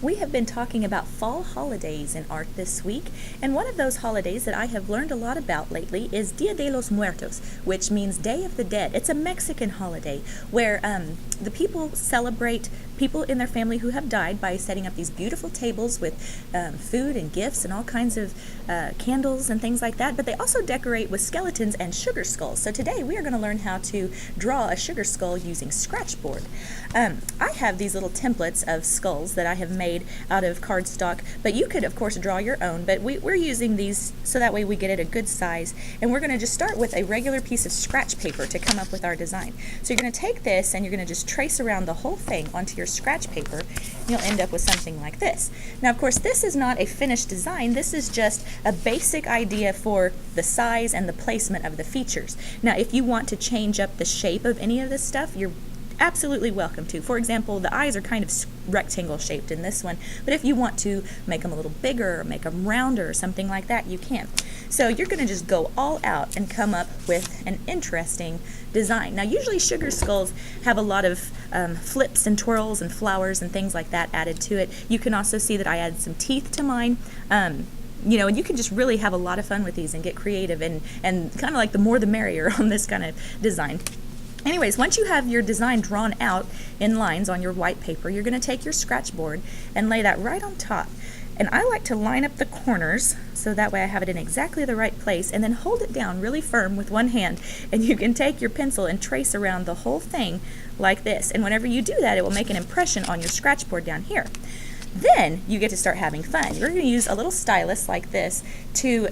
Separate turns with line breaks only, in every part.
We have been talking about fall holidays in art this week, and one of those holidays that I have learned a lot about lately is Dia de los Muertos, which means Day of the Dead. It's a Mexican holiday where the people celebrate people in their family who have died by setting up these beautiful tables with food and gifts and all kinds of candles and things like that, but they also decorate with skeletons and sugar skulls. So today we are going to learn how to draw a sugar skull using Scratchboard. I have these little templates of skulls that I have made out of cardstock, but you could of course draw your own, but we're using these so that way we get it a good size, and we're going to just start with a regular piece of scratch paper to come up with our design. So you're going to take this and you're going to just trace around the whole thing onto your scratch paper, and you'll end up with something like this. Now of course this is not a finished design, this is just a basic idea for the size and the placement of the features. Now if you want to change up the shape of any of this stuff, you're absolutely welcome to. For example, the eyes are kind of rectangle shaped in this one, but if you want to make them a little bigger or make them rounder or something like that, you can. So you're going to just go all out and come up with an interesting design. Now usually sugar skulls have a lot of flips and twirls and flowers and things like that added to it. You can also see that I added some teeth to mine. And you can just really have a lot of fun with these and get creative and kind of like the more the merrier on this kind of design. Anyways, once you have your design drawn out in lines on your white paper, you're going to take your Scratchboard and lay that right on top. And I like to line up the corners so that way I have it in exactly the right place, and then hold it down really firm with one hand, and you can take your pencil and trace around the whole thing like this. And whenever you do that, it will make an impression on your Scratchboard down here. Then you get to start having fun. You're going to use a little stylus like this to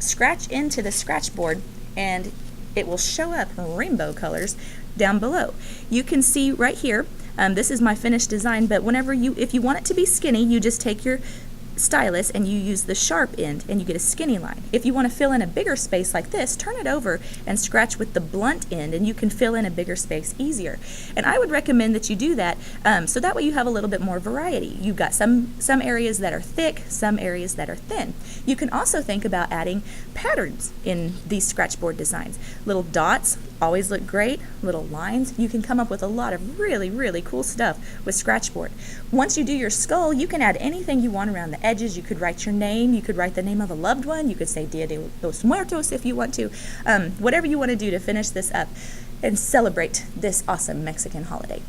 scratch into the Scratchboard, and it will show up rainbow colors down below. You can see right here, this is my finished design, but if you want it to be skinny, you just take your stylus and you use the sharp end and you get a skinny line. If you want to fill in a bigger space like this, turn it over and scratch with the blunt end, and you can fill in a bigger space easier. And I would recommend that you do that so that way you have a little bit more variety. You've got some areas that are thick, some areas that are thin. You can also think about adding patterns in these Scratchboard designs. Little dots always look great, little lines. You can come up with a lot of really, really cool stuff with Scratchboard. Once you do your skull, you can add anything you want around the edges. You could write your name, you could write the name of a loved one, you could say Dia de los Muertos if you want to. Whatever you want to do to finish this up and celebrate this awesome Mexican holiday.